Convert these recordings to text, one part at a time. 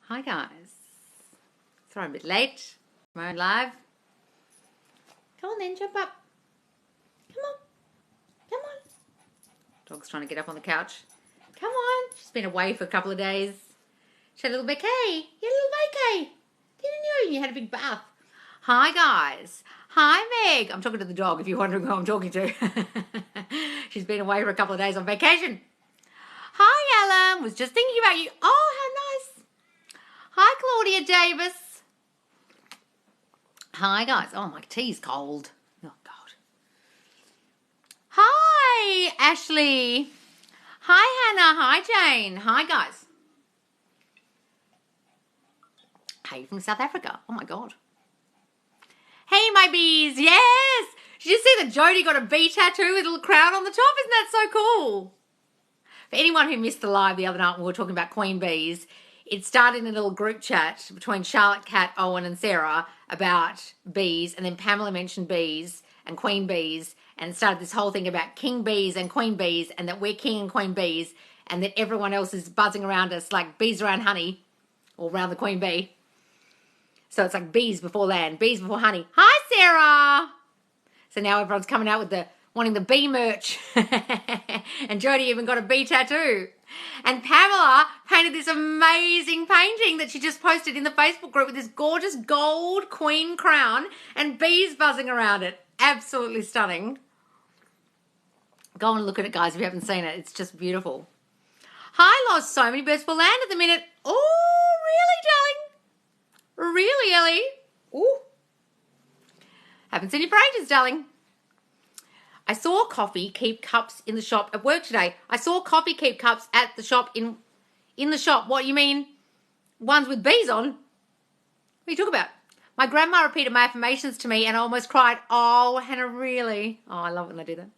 Hi guys. Sorry I'm a bit late. I'm on live. Come on then, jump up. Come on. Come on. Dog's trying to get up on the couch. Come on. She's been away for a couple of days. She had a little vacay. You had a little vacay. Didn't you? You had a big bath. Hi guys. Hi Meg. I'm talking to the dog if you're wondering who I'm talking to. She's been away for a couple of days on vacation. Hi Ellen. Was just thinking about you. Oh, how nice. Hi, Claudia Davis. Hi, guys. Oh, my tea's cold. Oh, God. Hi, Ashley. Hi, Hannah. Hi, Jane. Hi, guys. Hey, from South Africa. Oh, my God. Hey, my bees. Yes. Did you see that Jodie got a bee tattoo with a little crown on the top? Isn't that so cool? For anyone who missed the live the other night when we were talking about queen bees, it started in a little group chat between Charlotte, Kat, Owen and Sarah about bees, and then Pamela mentioned bees and queen bees and started this whole thing about king bees and queen bees and that we're king and queen bees and that everyone else is buzzing around us like bees around honey or around the queen bee. So it's like bees before land, bees before honey. Hi, Sarah! So now everyone's coming out with wanting the bee merch. And Jodie even got a bee tattoo. And Pamela painted this amazing painting that she just posted in the Facebook group with this gorgeous gold queen crown and bees buzzing around it. Absolutely stunning. Go and look at it, guys, if you haven't seen it. It's just beautiful. Hi, Loz. So many birds for land at the minute. Oh, really, darling? Really, Ellie? Ooh. Haven't seen you for ages, darling. I saw coffee keep cups in the shop at work today. I saw coffee keep cups at the shop in the shop. What, you mean ones with bees on? What are you talking about? My grandma repeated my affirmations to me and I almost cried. Oh, Hannah, really? Oh, I love it when they do that.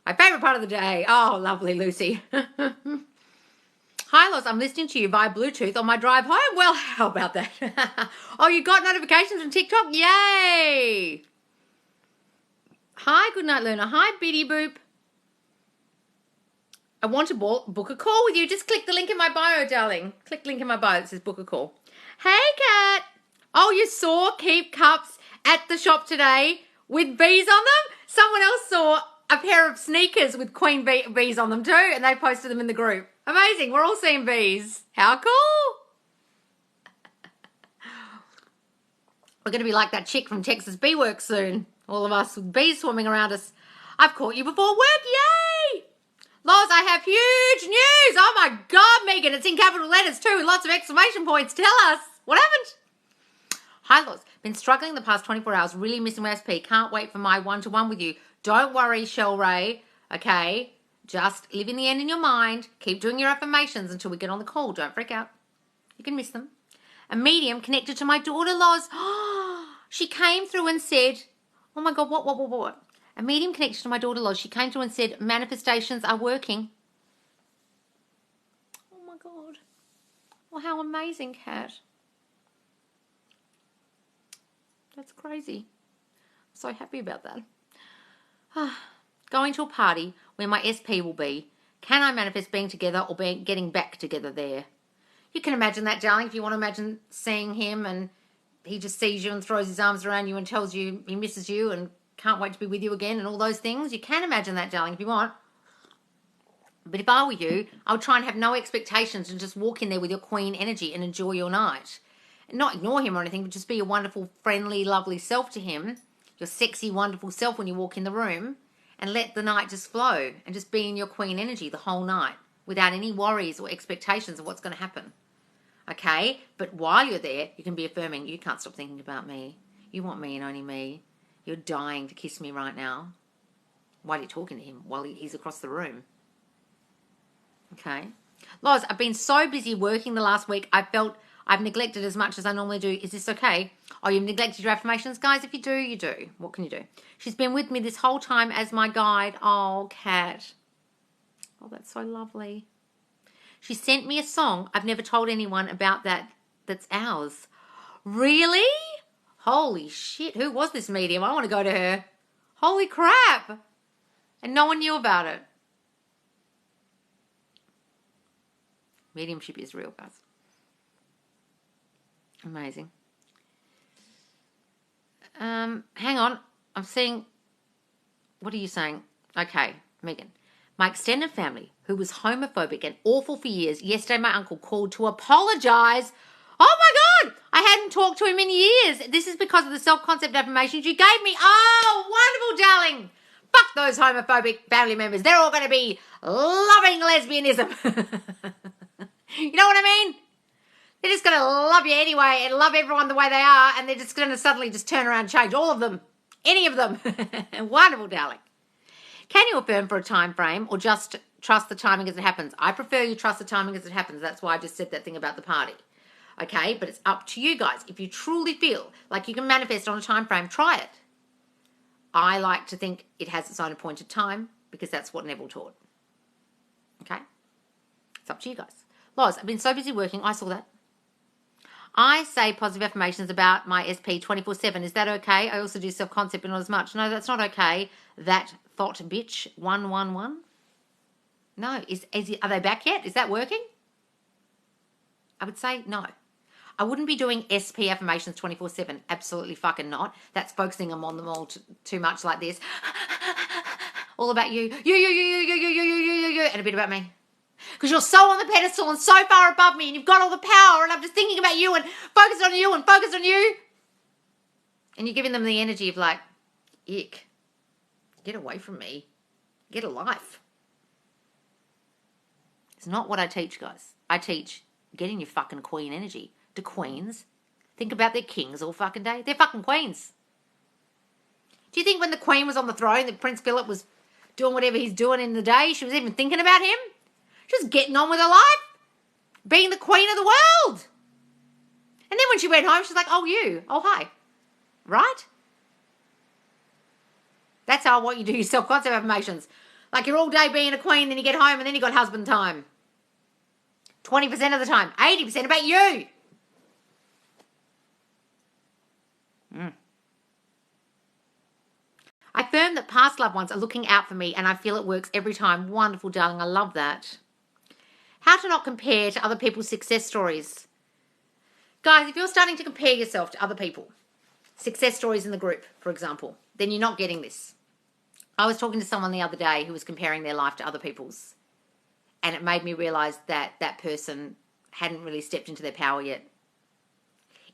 My favourite part of the day. Oh, lovely, Lucy. Hi, Loz. I'm listening to you via Bluetooth on my drive home. Well, how about that? Oh, you got notifications from TikTok? Yay! Hi, good night, learner. Hi, Biddy Boop. I want to book a call with you. Just click the link in my bio, darling. Click the link in my bio that says book a call. Hey, Kat. Oh, you saw keep cups at the shop today with bees on them? Someone else saw a pair of sneakers with queen bees on them too, and they posted them in the group. Amazing. We're all seeing bees. How cool. We're going to be like that chick from Texas Bee Works soon. All of us with bees swarming around us. I've caught you before work. Yay! Loz, I have huge news. Oh my God, Megan. It's in capital letters too with lots of exclamation points. Tell us. What happened? Hi, Loz. Been struggling the past 24 hours. Really missing my SP. Can't wait for my one-to-one with you. Don't worry, Shell Ray. Okay? Just live in the end in your mind. Keep doing your affirmations until we get on the call. Don't freak out. You can miss them. A medium connected to my daughter, Loz. She came through and said, oh my God, what? A medium connected to my daughter, Loz. She came through and said, manifestations are working. Oh my God. Well, how amazing, Kat. That's crazy. I'm so happy about that. Going to a party where my SP will be. Can I manifest being together or getting back together there? You can imagine that, darling, if you want to imagine seeing him and he just sees you and throws his arms around you and tells you he misses you and can't wait to be with you again and all those things. You can imagine that, darling, if you want. But if I were you, I would try and have no expectations and just walk in there with your queen energy and enjoy your night. And not ignore him or anything, but just be your wonderful, friendly, lovely self to him. Your sexy, wonderful self when you walk in the room. And let the night just flow and just be in your queen energy the whole night without any worries or expectations of what's going to happen. Okay? But while you're there, you can be affirming, you can't stop thinking about me. You want me and only me. You're dying to kiss me right now. While you're talking to him, while he's across the room. Okay? Loz, I've been so busy working the last week, I felt I've neglected as much as I normally do. Is this okay? Oh, you've neglected your affirmations? Guys, if you do, you do. What can you do? She's been with me this whole time as my guide. Oh, Kat. Oh, that's so lovely. She sent me a song. I've never told anyone about that. That's ours. Really? Holy shit. Who was this medium? I want to go to her. Holy crap. And no one knew about it. Mediumship is real, guys. Amazing. Hang on. I'm seeing... What are you saying? Okay, Megan. My extended family, who was homophobic and awful for years, yesterday my uncle called to apologise. Oh my God! I hadn't talked to him in years. This is because of the self-concept affirmations you gave me. Oh, wonderful, darling. Fuck those homophobic family members. They're all going to be loving lesbianism. You know what I mean? They're just going to love you anyway and love everyone the way they are, and they're just going to suddenly just turn around and change. All of them. Any of them. Wonderful, darling. Can you affirm for a time frame or just trust the timing as it happens? I prefer you trust the timing as it happens. That's why I just said that thing about the party. Okay, but it's up to you guys. If you truly feel like you can manifest on a time frame, try it. I like to think it has its own appointed time because that's what Neville taught. Okay? It's up to you guys. Loz, I've been so busy working. I saw that. I say positive affirmations about my SP 24/7. Is that okay? I also do self-concept, but not as much. No, that's not okay. That thought bitch 111. No, are they back yet? Is that working? I would say no. I wouldn't be doing SP affirmations 24/7. Absolutely fucking not. That's focusing on them all too much like this. All about you, and a bit about me. Because you're so on the pedestal and so far above me and you've got all the power and I'm just thinking about you and focused on you and focused on you. And you're giving them the energy of like, ick, get away from me. Get a life. It's not what I teach, guys. I teach getting your fucking queen energy. To queens, think about their kings all fucking day. They're fucking queens. Do you think when the queen was on the throne that Prince Philip was doing whatever he's doing in the day, she was even thinking about him? Just getting on with her life, being the queen of the world. And then when she went home, she's like, oh, you. Oh, hi. Right? That's how I want you to do your self-concept affirmations. Like you're all day being a queen, then you get home and then you got husband time. 20% of the time. 80% about you. I affirm that past loved ones are looking out for me and I feel it works every time. Wonderful, darling. I love that. How to not compare to other people's success stories. Guys, if you're starting to compare yourself to other people, success stories in the group, for example, then you're not getting this. I was talking to someone the other day who was comparing their life to other people's, and it made me realise that that person hadn't really stepped into their power yet.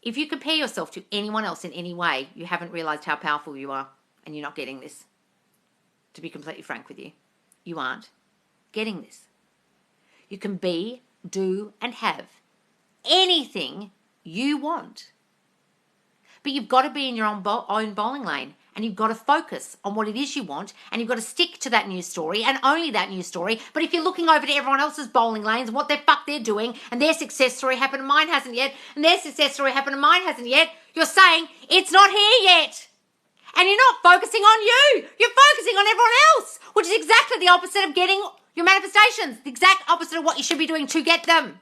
If you compare yourself to anyone else in any way, you haven't realised how powerful you are, and you're not getting this. To be completely frank with you, you aren't getting this. You can be, do, and have anything you want. But you've got to be in your own bowling lane, and you've got to focus on what it is you want, and you've got to stick to that news story and only that news story. But if you're looking over to everyone else's bowling lanes and what the fuck they're doing, and their success story happened and mine hasn't yet, and their success story happened and mine hasn't yet, you're saying it's not here yet. And you're not focusing on you. You're focusing on everyone else, which is exactly the opposite of getting your manifestations, the exact opposite of what you should be doing to get them.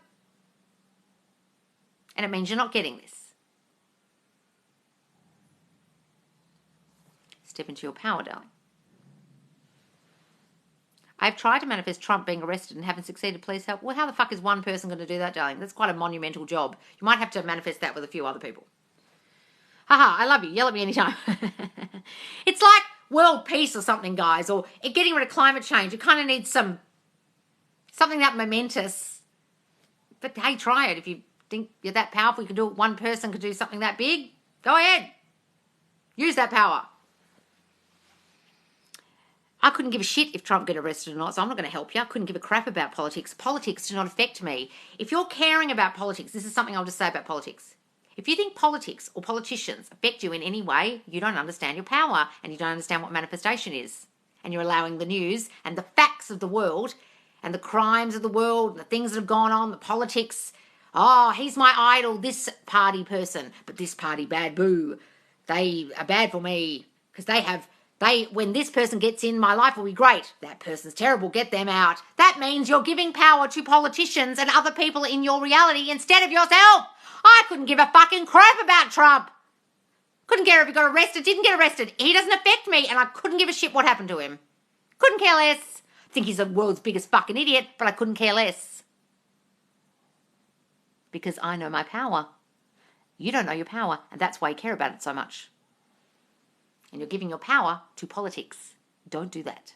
And it means you're not getting this. Step into your power, darling. I've tried to manifest Trump being arrested and haven't succeeded. Please help. Well, how the fuck is one person going to do that, darling? That's quite a monumental job. You might have to manifest that with a few other people. Haha, I love you. Yell at me anytime. It's like world peace or something, guys, or getting rid of climate change. You kind of need something that momentous. But hey, try it. If you think you're that powerful, you can do it. One person could do something that big. Go ahead. Use that power. I couldn't give a shit if Trump got arrested or not, so I'm not going to help you. I couldn't give a crap about politics. Politics do not affect me. If you're caring about politics, this is something I'll just say about politics. If you think politics or politicians affect you in any way, you don't understand your power and you don't understand what manifestation is. And you're allowing the news and the facts of the world and the crimes of the world and the things that have gone on, the politics. Oh, he's my idol, this party person, but this party bad, boo. They are bad for me because when this person gets in, my life will be great. That person's terrible, get them out. That means you're giving power to politicians and other people in your reality instead of yourself. I couldn't give a fucking crap about Trump. Couldn't care if he got arrested, didn't get arrested. He doesn't affect me, and I couldn't give a shit what happened to him. Couldn't care less. I think he's the world's biggest fucking idiot, but I couldn't care less. Because I know my power. You don't know your power, and that's why you care about it so much. And you're giving your power to politics. Don't do that.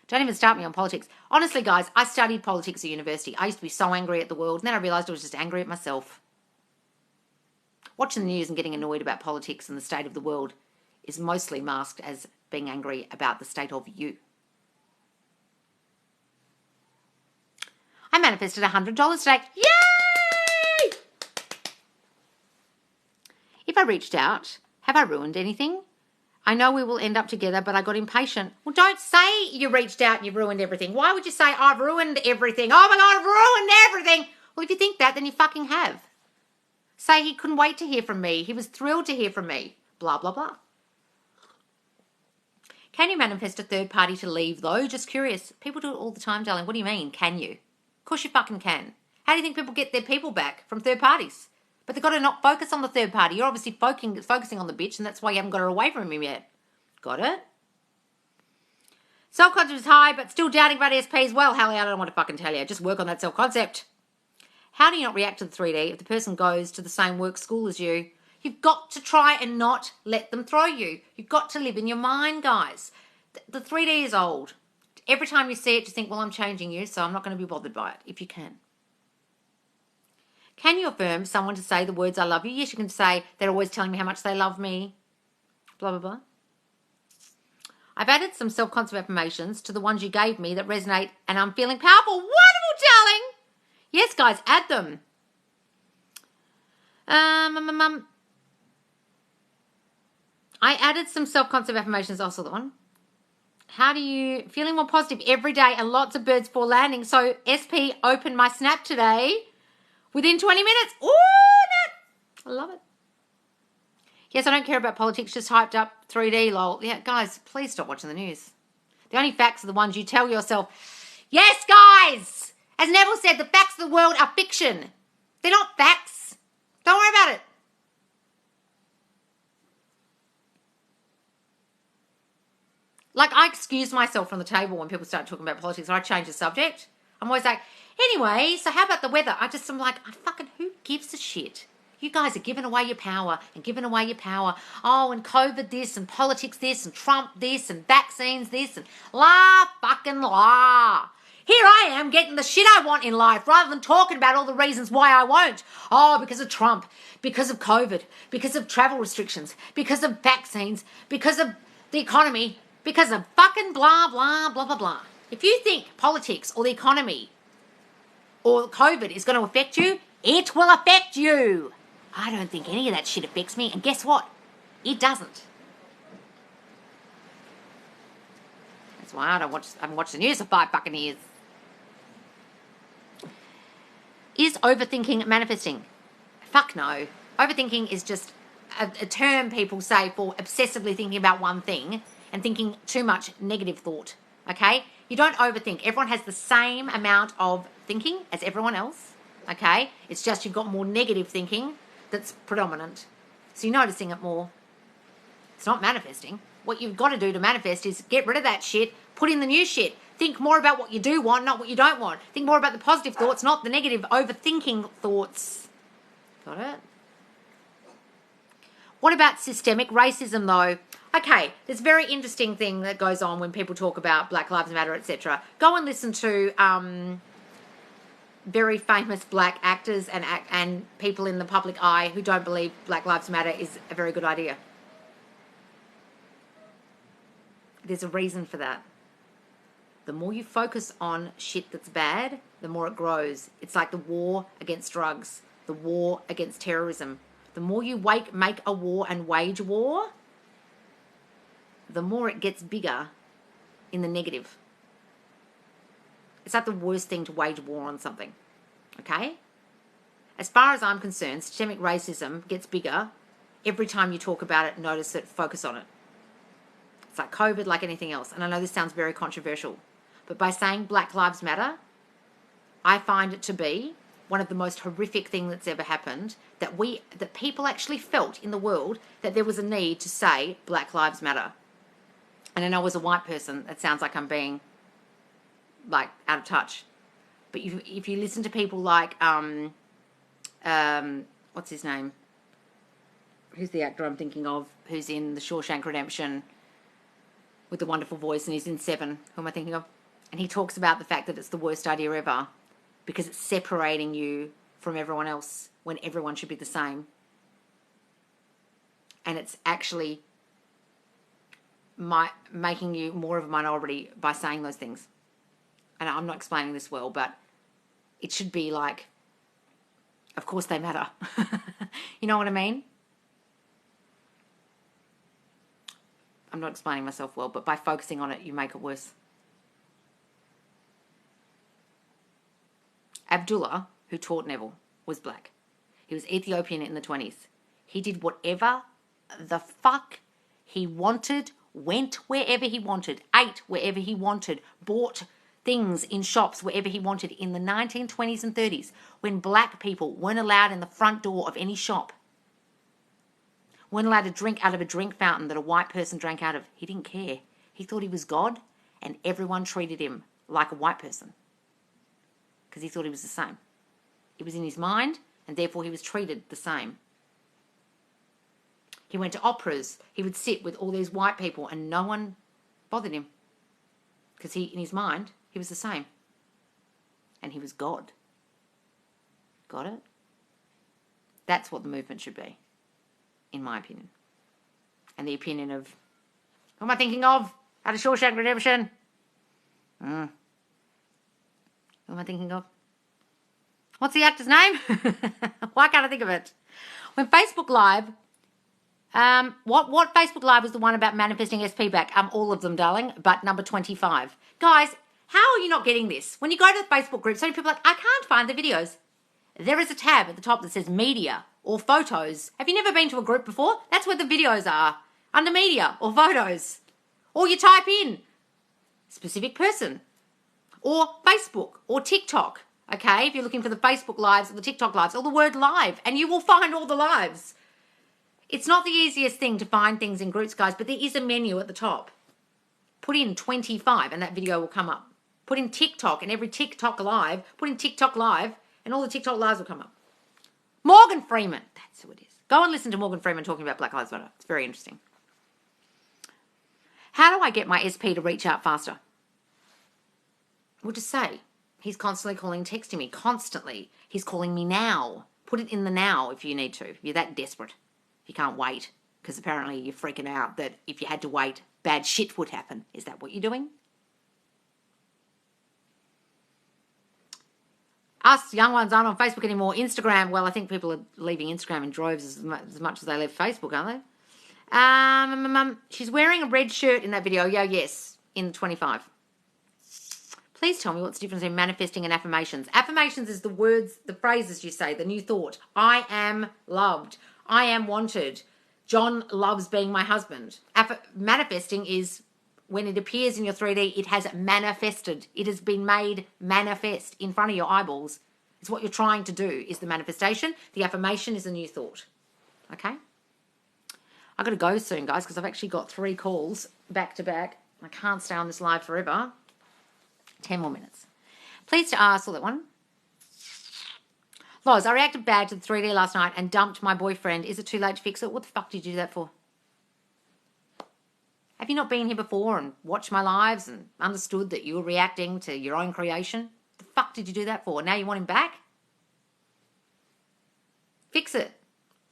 Don't even start me on politics. Honestly, guys, I studied politics at university. I used to be so angry at the world, and then I realised I was just angry at myself. Watching the news and getting annoyed about politics and the state of the world is mostly masked as being angry about the state of you. I manifested $100 today. Yay! If I reached out, have I ruined anything? I know we will end up together, but I got impatient. Well, don't say you reached out and you ruined everything. Why would you say, I've ruined everything? Oh my God, I've ruined everything. Well, if you think that, then you fucking have. Say he couldn't wait to hear from me. He was thrilled to hear from me. Blah, blah, blah. Can you manifest a third party to leave, though? Just curious. People do it all the time, darling. What do you mean, can you? Of course you fucking can. How do you think people get their people back from third parties? But they've got to not focus on the third party. You're obviously focusing on the bitch, and that's why you haven't got her away from him yet. Got it? Self-concept is high, but still doubting about ESP as well. Hallie, I don't want to fucking tell you. Just work on that self-concept. How do you not react to the 3D if the person goes to the same work school as you? You've got to try and not let them throw you. You've got to live in your mind, guys. The 3D is old. Every time you see it, just think, well, I'm changing you, so I'm not going to be bothered by it, if you can. Can you affirm someone to say the words, I love you? Yes, you can say, they're always telling me how much they love me. Blah, blah, blah. I've added some self-concept affirmations to the ones you gave me that resonate, and I'm feeling powerful. Wonderful, darling. Yes, guys, add them. I added some self-concept affirmations. Also, that one. How do you feeling more positive every day and lots of birds for landing? So SP opened my snap today within 20 minutes. Ooh, no. I love it. Yes, I don't care about politics, just hyped up 3D, lol. Yeah, guys, please stop watching the news. The only facts are the ones you tell yourself. Yes, guys! As Neville said, the facts of the world are fiction. They're not facts. Don't worry about it. Like, I excuse myself from the table when people start talking about politics, or I change the subject. I'm always like, anyway, so how about the weather? I'm like, who gives a shit? You guys are giving away your power and giving away your power. Oh, and COVID this and politics this and Trump this and vaccines this and la fucking la. Here I am getting the shit I want in life rather than talking about all the reasons why I won't. Oh, because of Trump, because of COVID, because of travel restrictions, because of vaccines, because of the economy, because of fucking blah, blah, blah, blah, blah. If you think politics or the economy or COVID is going to affect you, it will affect you. I don't think any of that shit affects me, and guess what? It doesn't. That's why I haven't watched the news for 5 fucking years. Is overthinking manifesting? Fuck no. Overthinking is just a term people say for obsessively thinking about one thing and thinking too much negative thought, okay? You don't overthink. Everyone has the same amount of thinking as everyone else, okay? It's just you've got more negative thinking that's predominant. So you're noticing it more. It's not manifesting. What you've got to do to manifest is get rid of that shit, put in the new shit. Think more about what you do want, not what you don't want. Think more about the positive thoughts, not the negative overthinking thoughts. Got it? What about systemic racism, though? Okay, there's a very interesting thing that goes on when people talk about Black Lives Matter, etc. Go and listen to very famous black actors and people in the public eye who don't believe Black Lives Matter is a very good idea. There's a reason for that. The more you focus on shit that's bad, the more it grows. It's like the war against drugs, the war against terrorism. The more you make a war and wage war, the more it gets bigger in the negative. It's like the worst thing to wage war on something, okay? As far as I'm concerned, systemic racism gets bigger. Every time you talk about it, notice it, focus on it. It's like COVID, like anything else. And I know this sounds very controversial, but by saying Black Lives Matter, I find it to be one of the most horrific things that's ever happened, that people actually felt in the world that there was a need to say Black Lives Matter. And I know as a white person, it sounds like I'm being like out of touch. But if you listen to people like, what's his name? Who's the actor I'm thinking of? Who's in The Shawshank Redemption with the wonderful voice, and he's in Seven. Who am I thinking of? And he talks about the fact that it's the worst idea ever because it's separating you from everyone else when everyone should be the same. And it's actually making you more of a minority by saying those things. And I'm not explaining this well, but it should be like, of course they matter. You know what I mean? I'm not explaining myself well, but by focusing on it, you make it worse. Abdullah, who taught Neville, was black. He was Ethiopian in the 20s. He did whatever the fuck he wanted, went wherever he wanted, ate wherever he wanted, bought things in shops wherever he wanted in the 1920s and 30s when black people weren't allowed in the front door of any shop, weren't allowed to drink out of a drink fountain that a white person drank out of. He didn't care. He thought he was God, and everyone treated him like a white person because he thought he was the same. It was in his mind, and therefore he was treated the same. He went to operas. He would sit with all these white people and no one bothered him because in his mind, he was the same. And he was God. Got it? That's what the movement should be, in my opinion. And the opinion of, who am I thinking of? Out of Shawshank Redemption? Who am I thinking of? What's the actor's name? Why can't I think of it? When Facebook Live, what Facebook Live was the one about manifesting SP back? All of them, darling, but number 25. Guys, how are you not getting this? When you go to the Facebook group, so many people are like, I can't find the videos. There is a tab at the top that says media or photos. Have you never been to a group before? That's where the videos are, under media or photos. Or you type in specific person or Facebook or TikTok. Okay, if you're looking for the Facebook lives or the TikTok lives or the word live, and you will find all the lives. It's not the easiest thing to find things in groups, guys, but there is a menu at the top. Put in 25 and that video will come up. Put in TikTok and every TikTok live, put in TikTok live and all the TikTok lives will come up. Morgan Freeman, that's who it is. Go and listen to Morgan Freeman talking about Black Lives Matter. It's very interesting. How do I get my SP to reach out faster? Well, just say, he's constantly calling and texting me, constantly. He's calling me now. Put it in the now if you need to, if you're that desperate. If you can't wait, because apparently you're freaking out that if you had to wait, bad shit would happen. Is that what you're doing? Us young ones aren't on Facebook anymore. Instagram, well, I think people are leaving Instagram in droves as much as they leave Facebook, aren't they? She's wearing a red shirt in that video. Yeah, yes, in 25. Please tell me what's the difference between manifesting and affirmations. Affirmations is the words, the phrases you say, the new thought. I am loved. I am wanted. John loves being my husband. Manifesting is when it appears in your 3D, it has manifested. It has been made manifest in front of your eyeballs. It's what you're trying to do is the manifestation. The affirmation is a new thought. Okay? I've got to go soon, guys, because I've actually got 3 calls back to back. I can't stay on this live forever. 10 more minutes. Pleased to ask, all that one. Loz, I reacted bad to the 3D last night and dumped my boyfriend. Is it too late to fix it? What the fuck did you do that for? Have you not been here before and watched my lives and understood that you were reacting to your own creation? The fuck did you do that for? Now you want him back? Fix it.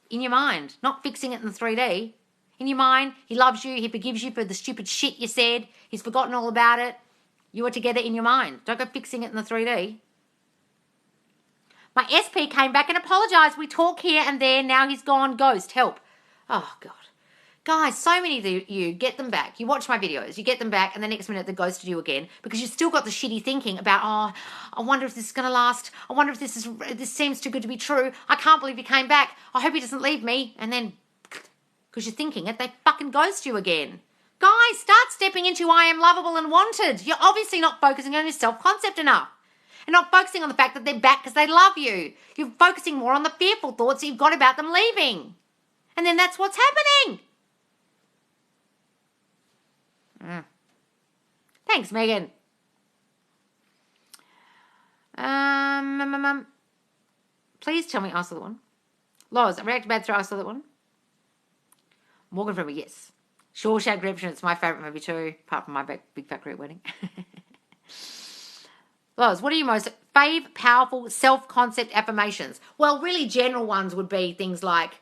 In your mind. Not fixing it in the 3D. In your mind, he loves you. He forgives you for the stupid shit you said. He's forgotten all about it. You are together in your mind. Don't go fixing it in the 3D. My SP came back and apologised. We talk here and there. Now he's gone. Ghost. Help. Oh, God. Guys, so many of you get them back. You watch my videos. You get them back and the next minute they ghosted you again because you've still got the shitty thinking about, oh, I wonder if this is going to last. I wonder if this seems too good to be true. I can't believe he came back. I hope he doesn't leave me. And then, because you're thinking it, they fucking ghost you again. Guys, start stepping into I am lovable and wanted. You're obviously not focusing on your self-concept enough. And not focusing on the fact that they're back because they love you. You're focusing more on the fearful thoughts that you've got about them leaving. And then that's what's happening. Thanks, Megan. Please tell me I saw the one. Loz, I reacted bad through I saw that one. Morgan Freeman, yes. Shawshank Redemption, it's my favourite movie too, apart from my Big Fat Greek Wedding. Loz, what are you most fave powerful self-concept affirmations? Well, really general ones would be things like,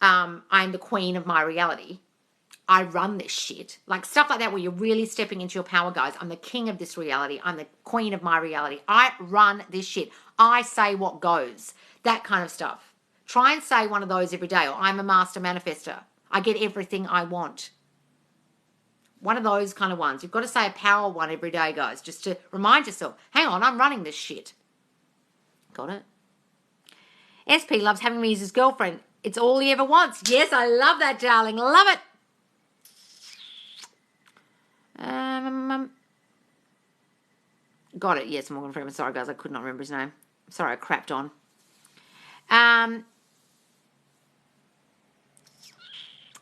I'm the queen of my reality. I run this shit. Like stuff like that where you're really stepping into your power, guys. I'm the king of this reality. I'm the queen of my reality. I run this shit. I say what goes. That kind of stuff. Try and say one of those every day. Or I'm a master manifester. I get everything I want. One of those kind of ones. You've got to say a power one every day, guys, just to remind yourself, hang on, I'm running this shit. Got it? SP loves having me as his girlfriend. It's all he ever wants. Yes, I love that, darling. Love it. Got it. Yes, Morgan Freeman. Sorry, guys, I could not remember his name. Sorry, I crapped on. I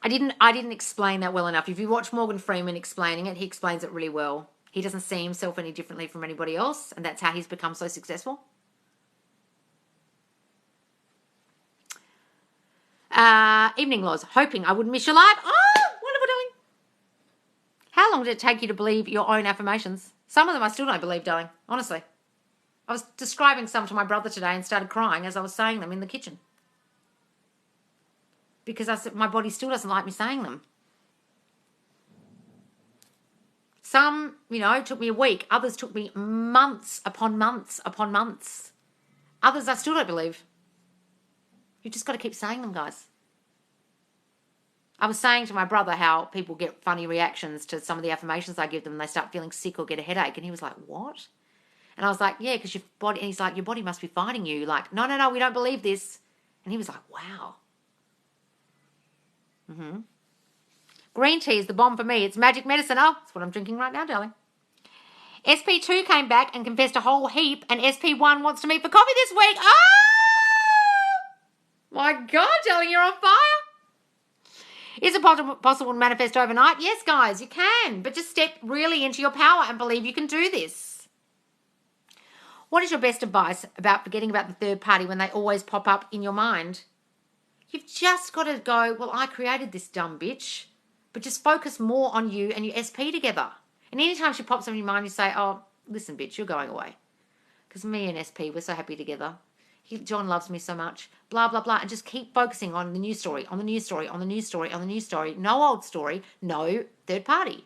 didn't explain that well enough. If you watch Morgan Freeman explaining it, he explains it really well. He doesn't see himself any differently from anybody else, and that's how he's become so successful. Evening Laws, hoping I wouldn't miss your live. Oh, wonderful, darling. How long did it take you to believe your own affirmations? Some of them I still don't believe, darling, honestly. I was describing some to my brother today and started crying as I was saying them in the kitchen. Because my body still doesn't like me saying them. Some, took me a week. Others took me months upon months upon months. Others I still don't believe. You just got to keep saying them, guys. I was saying to my brother how people get funny reactions to some of the affirmations I give them and they start feeling sick or get a headache. And he was like, what? And I was like, yeah, because your body, and he's like, your body must be fighting you. Like, no, we don't believe this. And he was like, wow. Green tea is the bomb for me. It's magic medicine. Oh, that's what I'm drinking right now, darling. SP2 came back and confessed a whole heap, and SP1 wants to meet for coffee this week. Oh! My God, darling, you're on fire. Is it possible to manifest overnight? Yes, guys, you can. But just step really into your power and believe you can do this. What is your best advice about forgetting about the third party when they always pop up in your mind? You've just got to go, well, I created this dumb bitch, but just focus more on you and your SP together. And anytime she pops up in your mind, you say, oh, listen, bitch, you're going away. Because me and SP, we're so happy together. John loves me so much, blah, blah, blah. And just keep focusing on the news story, on the news story, on the news story, on the news story. No old story, no third party.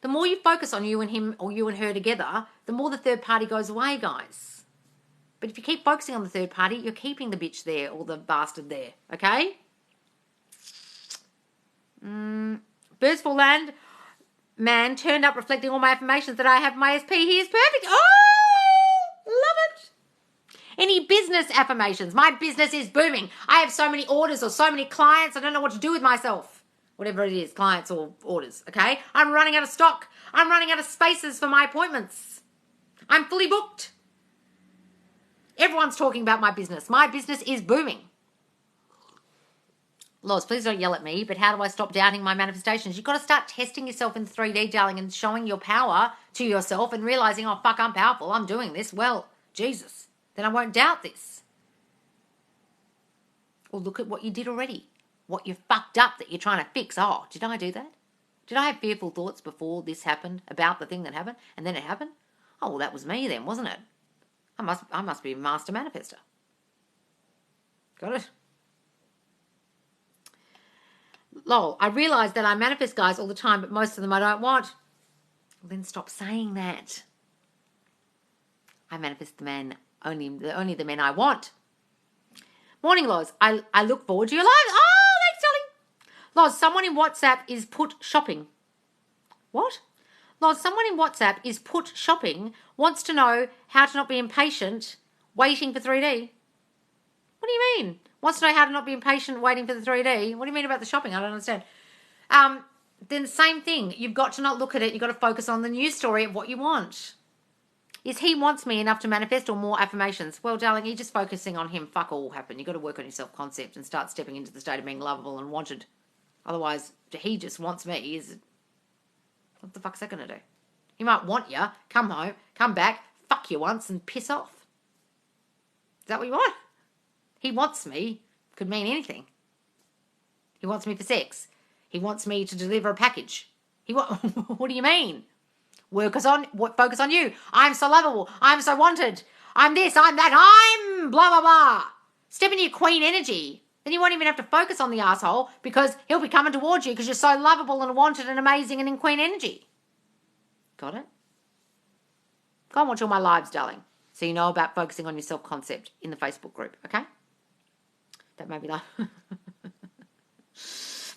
The more you focus on you and him or you and her together, the more the third party goes away, guys. But if you keep focusing on the third party, you're keeping the bitch there or the bastard there, okay? Birds for Land man turned up reflecting all my affirmations that I have my SP. He is perfect. Oh, love it. Any business affirmations? My business is booming. I have so many orders or so many clients. I don't know what to do with myself. Whatever it is, clients or orders, okay? I'm running out of stock. I'm running out of spaces for my appointments. I'm fully booked. Everyone's talking about my business. My business is booming. Loz, please don't yell at me, but how do I stop doubting my manifestations? You've got to start testing yourself in 3D, darling, and showing your power to yourself and realizing, oh, fuck, I'm powerful. I'm doing this. Well, Jesus, then I won't doubt this. Or look at what you did already, what you fucked up that you're trying to fix. Oh, did I do that? Did I have fearful thoughts before this happened about the thing that happened and then it happened? Oh, well, that was me then, wasn't it? I must be a master manifester. Got it? Lol, I realise that I manifest guys all the time, but most of them I don't want. Well, then stop saying that. I manifest the men, only the men I want. Morning, Loz. I look forward to your lives. Oh, thanks, darling. Loz, someone in WhatsApp is put shopping. What? Loz, someone in WhatsApp is put shopping, wants to know how to not be impatient, waiting for 3D. What do you mean? Wants to know how to not be impatient, waiting for the 3D. What do you mean about the shopping? I don't understand. Then the same thing. You've got to not look at it. You've got to focus on the news story of what you want. Is he wants me enough to manifest or more affirmations? Well, darling, you're just focusing on him. Fuck all will happen. You've got to work on your self-concept and start stepping into the state of being lovable and wanted. Otherwise, he just wants me. What the fuck's that going to do? He might want you, come home, come back, fuck you once and piss off. Is that what you want? He wants me. Could mean anything. He wants me for sex. He wants me to deliver a package. What do you mean? Focus on you. I'm so lovable. I'm so wanted. I'm this, I'm that. I'm blah, blah, blah. Step into your queen energy. Then you won't even have to focus on the asshole because he'll be coming towards you because you're so lovable and wanted and amazing and in queen energy. Got it? Go and watch all my lives, darling, so you know about focusing on your self-concept in the Facebook group, okay? That made me laugh.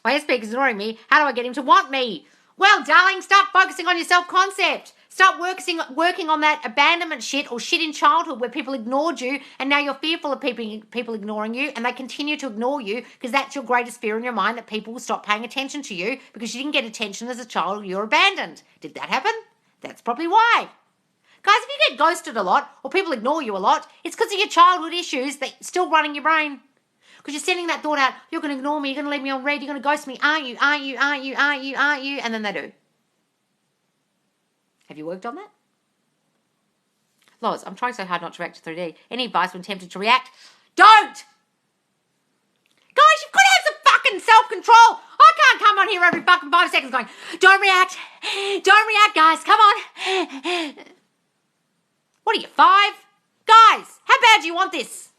My SP is ignoring me. How do I get him to want me? Well, darling, start focusing on your self-concept. Start working on that abandonment shit or shit in childhood where people ignored you and now you're fearful of people ignoring you and they continue to ignore you because that's your greatest fear in your mind, that people will stop paying attention to you because you didn't get attention as a child, you're abandoned. Did that happen? That's probably why. Guys, if you get ghosted a lot or people ignore you a lot, it's because of your childhood issues that's still running your brain. Because you're sending that thought out, you're going to ignore me, you're going to leave me on red, you're going to ghost me, aren't you, aren't you, aren't you, aren't you, aren't you? And then they do. Have you worked on that? Loz, I'm trying so hard not to react to 3D. Any advice when tempted to react? Don't! Guys, you've got to have some fucking self-control. I can't come on here every fucking 5 seconds going, don't react. Don't react, guys. Come on. What are you, 5? Guys, how bad do you want this?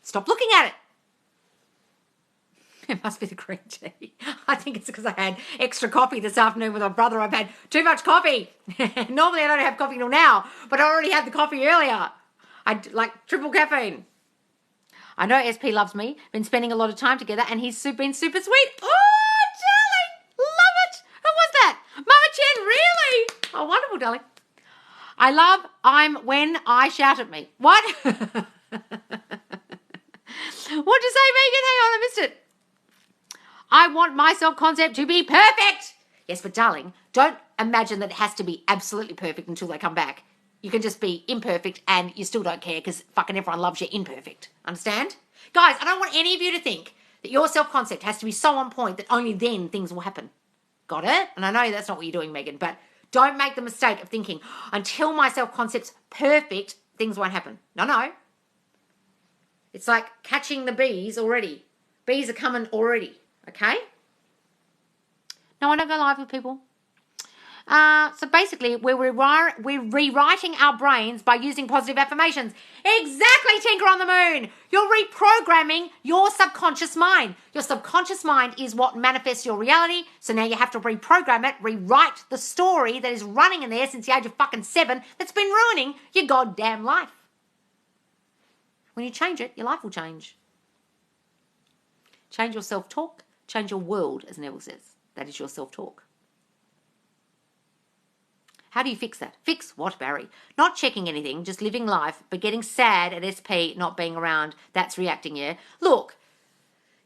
Stop looking at it. It must be the green tea. I think it's because I had extra coffee this afternoon with my brother. I've had too much coffee. Normally I don't have coffee till now, but I already had the coffee earlier. I like triple caffeine. I know SP loves me. Been spending a lot of time together and he's been super sweet. Oh, darling. Love it. Who was that? Mama Chen, really? Oh, wonderful, darling. I love when I shout at me. What? What'd you say, Megan? Hang on, I missed it. I want my self-concept to be perfect. Yes, but darling, don't imagine that it has to be absolutely perfect until they come back. You can just be imperfect and you still don't care because fucking everyone loves you imperfect. Understand? Guys, I don't want any of you to think that your self-concept has to be so on point that only then things will happen. Got it? And I know that's not what you're doing, Megan, but don't make the mistake of thinking until my self-concept's perfect, things won't happen. No. It's like catching the bees already. Bees are coming already. Okay? No, I don't go live with people. So basically, we're rewriting our brains by using positive affirmations. Exactly, Tinker on the Moon. You're reprogramming your subconscious mind. Your subconscious mind is what manifests your reality. So now you have to reprogram it, rewrite the story that is running in there since the age of fucking 7 that's been ruining your goddamn life. When you change it, your life will change. Change your self-talk. Change your world, as Neville says. That is your self-talk. How do you fix that? Fix what, Barry? Not checking anything, just living life, but getting sad at SP not being around. That's reacting, yeah? Look,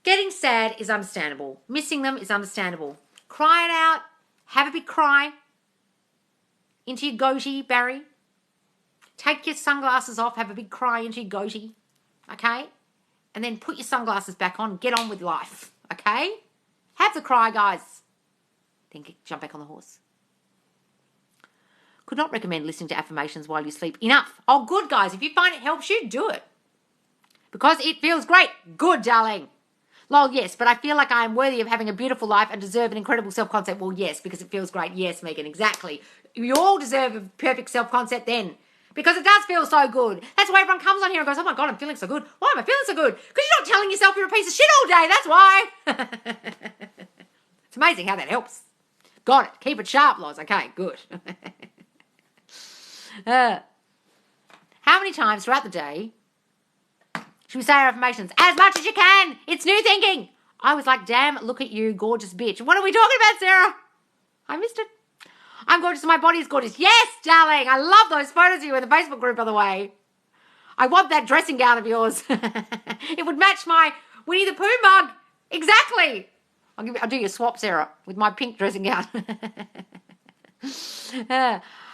getting sad is understandable. Missing them is understandable. Cry it out. Have a big cry. Into your goatee, Barry. Take your sunglasses off. Have a big cry into your goatee. Okay? And then put your sunglasses back on. Get on with life. Okay? Have the cry, guys. Then jump back on the horse. Could not recommend listening to affirmations while you sleep. Enough. Oh, good, guys. If you find it helps you, do it. Because it feels great. Good, darling. Lol, yes, but I feel like I am worthy of having a beautiful life and deserve an incredible self-concept. Well, yes, because it feels great. Yes, Megan, exactly. You all deserve a perfect self-concept then. Because it does feel so good. That's why everyone comes on here and goes, oh my God, I'm feeling so good. Why am I feeling so good? Because you're not telling yourself you're a piece of shit all day. That's why. It's amazing how that helps. Got it. Keep it sharp, Loz. Okay, good. How many times throughout the day should we say our affirmations? As much as you can. It's new thinking. I was like, damn, look at you, gorgeous bitch. What are we talking about, Sarah? I missed it. I'm gorgeous and my body is gorgeous. Yes, darling. I love those photos of you in the Facebook group, by the way. I want that dressing gown of yours. It would match my Winnie the Pooh mug. Exactly. I'll do you a swap, Sarah, with my pink dressing gown.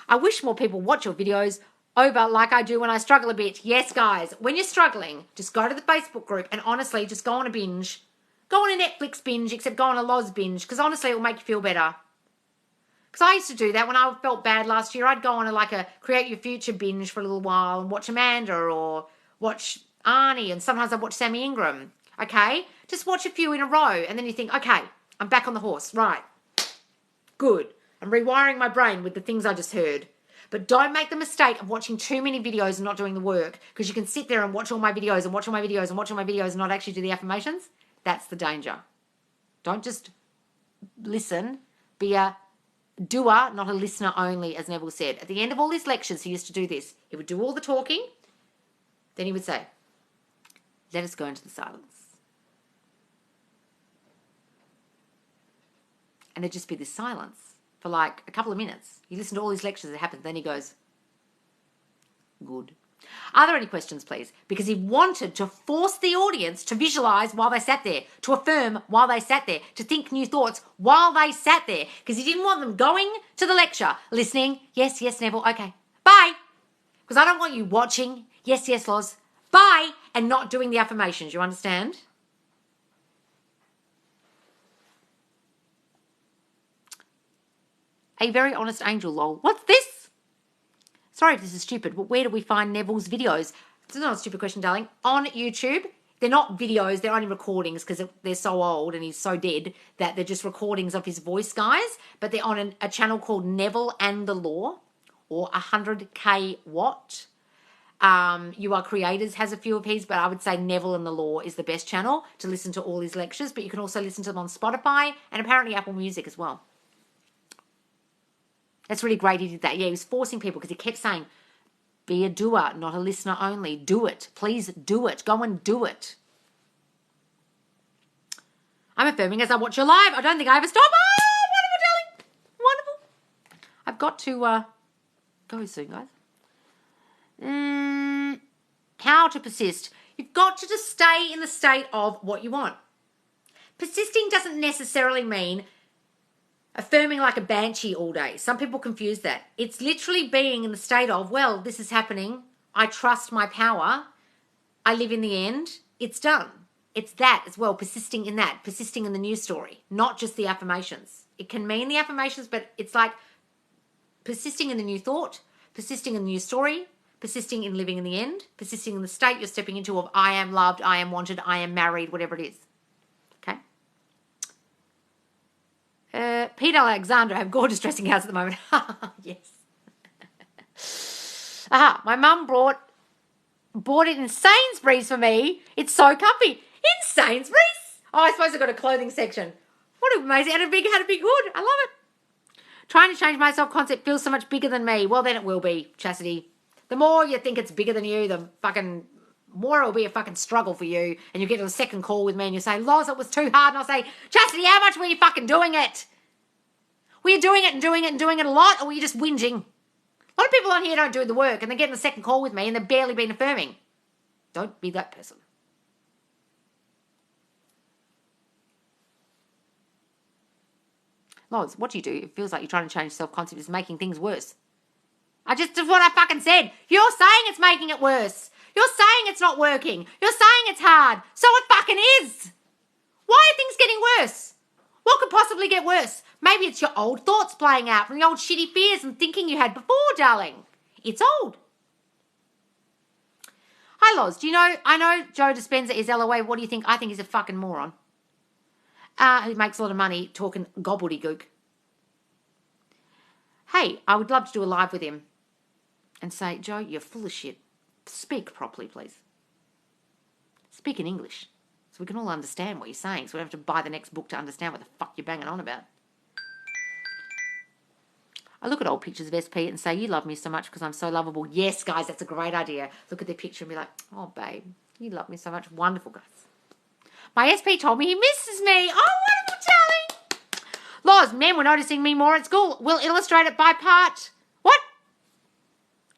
I wish more people watch your videos over like I do when I struggle a bit. Yes, guys, when you're struggling, just go to the Facebook group and honestly, just go on a binge. Go on a Netflix binge, except go on a Loz binge, because honestly, it will make you feel better. Because I used to do that when I felt bad last year. I'd go on a Create Your Future binge for a little while and watch Amanda or watch Arnie, and sometimes I'd watch Sammy Ingram. Okay? Just watch a few in a row, and then you think, okay, I'm back on the horse. Right. Good. I'm rewiring my brain with the things I just heard. But don't make the mistake of watching too many videos and not doing the work, because you can sit there and watch all my videos and watch all my videos and watch all my videos and not actually do the affirmations. That's the danger. Don't just listen. Be a doer, not a listener only, as Neville said. At the end of all his lectures, he used to do this. He would do all the talking. Then he would say, let us go into the silence. And there'd just be this silence for like a couple of minutes. You listen to all his lectures, it happens. Then he goes, good. Are there any questions, please? Because he wanted to force the audience to visualize while they sat there, to affirm while they sat there, to think new thoughts while they sat there, because he didn't want them going to the lecture, listening, yes, yes, Neville, okay, bye. Because I don't want you watching, yes, yes, Loz, bye, and not doing the affirmations, you understand? A very honest angel, lol. What's this? Sorry if this is stupid, but where do we find Neville's videos? It's not a stupid question, darling. On YouTube. They're not videos, they're only recordings because they're so old and he's so dead that they're just recordings of his voice, guys. But they're on a channel called Neville and the Law, or 100K Watt. You Are Creators has a few of his, but I would say Neville and the Law is the best channel to listen to all his lectures. But you can also listen to them on Spotify and apparently Apple Music as well. That's really great he did that. Yeah, he was forcing people because he kept saying, be a doer, not a listener only. Do it. Please do it. Go and do it. I'm affirming as I watch your live. I don't think I ever stop. Oh, wonderful, darling. Wonderful. I've got to go soon, guys. How to persist. You've got to just stay in the state of what you want. Persisting doesn't necessarily mean affirming like a banshee all day. Some people confuse that. It's literally being in the state of, well, this is happening. I trust my power. I live in the end. It's done. It's that as well, persisting in that, persisting in the news story, not just the affirmations. It can mean the affirmations, but it's like persisting in the new thought, persisting in the new story, persisting in living in the end, persisting in the state you're stepping into of I am loved, I am wanted, I am married, whatever it is. Okay? Pete Alexander, I have gorgeous dressing gowns at the moment. Yes. My mum bought it in Sainsbury's for me. It's so comfy. In Sainsbury's? Oh, I suppose I've got a clothing section. What amazing. Had a big hood. I love it. Trying to change my self-concept feels so much bigger than me. Well, then it will be, Chastity. The more you think it's bigger than you, the fucking more it will be a fucking struggle for you. And you get to a second call with me and you say, Loz, it was too hard. And I'll say, Chastity, how much were you fucking doing it? Were you doing it and doing it and doing it a lot, or were you just whinging? A lot of people on here don't do the work and they're getting a second call with me and they've barely been affirming. Don't be that person. Loz, what do? It feels like you're trying to change self-concept. It's making things worse. That's what I fucking said. You're saying it's making it worse. You're saying it's not working. You're saying it's hard. So it fucking is. Why are things getting worse? What could possibly get worse? Maybe it's your old thoughts playing out from the old shitty fears and thinking you had before, darling. It's old. Hi, Loz. I know Joe Dispenza is LOA. What do you think? I think he's a fucking moron. Who makes a lot of money talking gobbledygook. Hey, I would love to do a live with him and say, Joe, you're full of shit. Speak properly, please. Speak in English so we can all understand what you're saying, so we don't have to buy the next book to understand what the fuck you're banging on about. I look at old pictures of SP and say, you love me so much because I'm so lovable. Yes, guys, that's a great idea. Look at their picture and be like, oh, babe, you love me so much. Wonderful, guys. My SP told me he misses me. Oh, wonderful, darling. Loz, men were noticing me more at school. We'll illustrate it by part. What?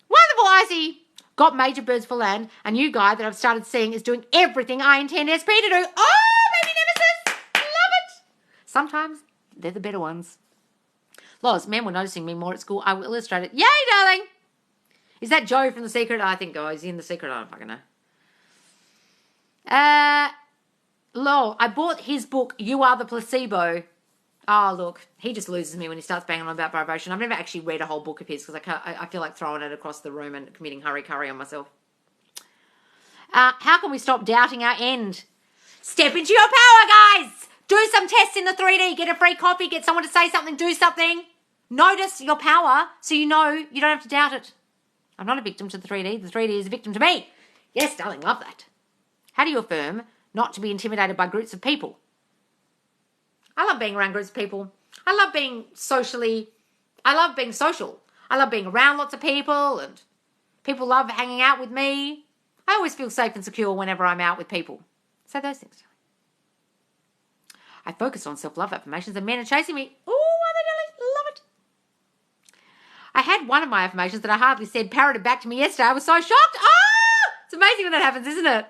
Wonderful, Icy. Got Major Birds for Land. A new guy that I've started seeing is doing everything I intend SP to do. Oh, baby nemesis. Love it. Sometimes they're the better ones. Loz, men were noticing me more at school. I will illustrate it. Yay, darling. Is that Joe from The Secret? I think, he's in The Secret. I don't fucking know. Lol, I bought his book, You Are the Placebo. Oh, look, he just loses me when he starts banging on about vibration. I've never actually read a whole book of his because I feel like throwing it across the room and committing hurry on myself. How can we stop doubting our end? Step into your power, guys. Do some tests in the 3D. Get a free coffee. Get someone to say something. Do something. Notice your power so you know you don't have to doubt it. I'm not a victim to the 3D. The 3D is a victim to me. Yes, darling, love that. How do you affirm not to be intimidated by groups of people? I love being around groups of people. I love being social. I love being around lots of people, and people love hanging out with me. I always feel safe and secure whenever I'm out with people. So those things. I focused on self-love affirmations and men are chasing me. Oh, are they really? Love it. I had one of my affirmations that I hardly said parroted back to me yesterday. I was so shocked. Ah! It's amazing when that happens, isn't it?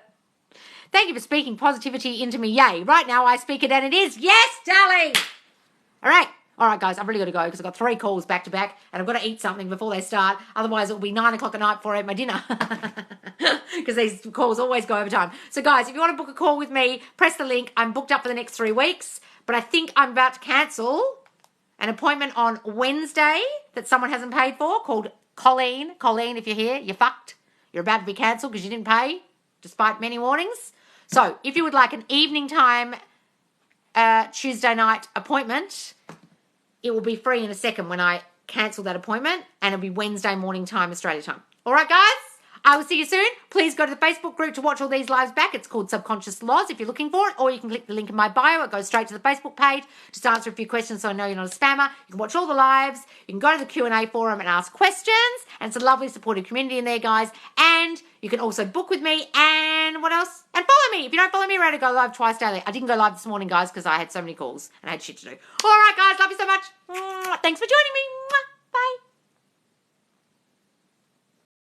Thank you for speaking positivity into me. Yay. Right now I speak it and it is. Yes, darling. All right. All right, guys, I've really got to go because I've got 3 calls back to back and I've got to eat something before they start. Otherwise, it will be 9 o'clock at night before I eat my dinner because these calls always go over time. So, guys, if you want to book a call with me, press the link. I'm booked up for the next 3 weeks, but I think I'm about to cancel an appointment on Wednesday that someone hasn't paid for called Colleen. Colleen, if you're here, you're fucked. You're about to be cancelled because you didn't pay despite many warnings. So, if you would like an evening time Tuesday night appointment, it will be free in a second when I cancel that appointment, and it'll be Wednesday morning time, Australia time. All right, guys? I will see you soon. Please go to the Facebook group to watch all these lives back. It's called Subconscious Laws if you're looking for it, or you can click the link in my bio. It goes straight to the Facebook page. Just answer a few questions so I know you're not a spammer. You can watch all the lives. You can go to the Q&A forum and ask questions, and it's a lovely supportive community in there, guys. And you can also book with me, and what else? And follow me. If you don't follow me, we're going to go live twice daily. I didn't go live this morning, guys, because I had so many calls and I had shit to do. All right, guys. Love you so much. Thanks for joining me.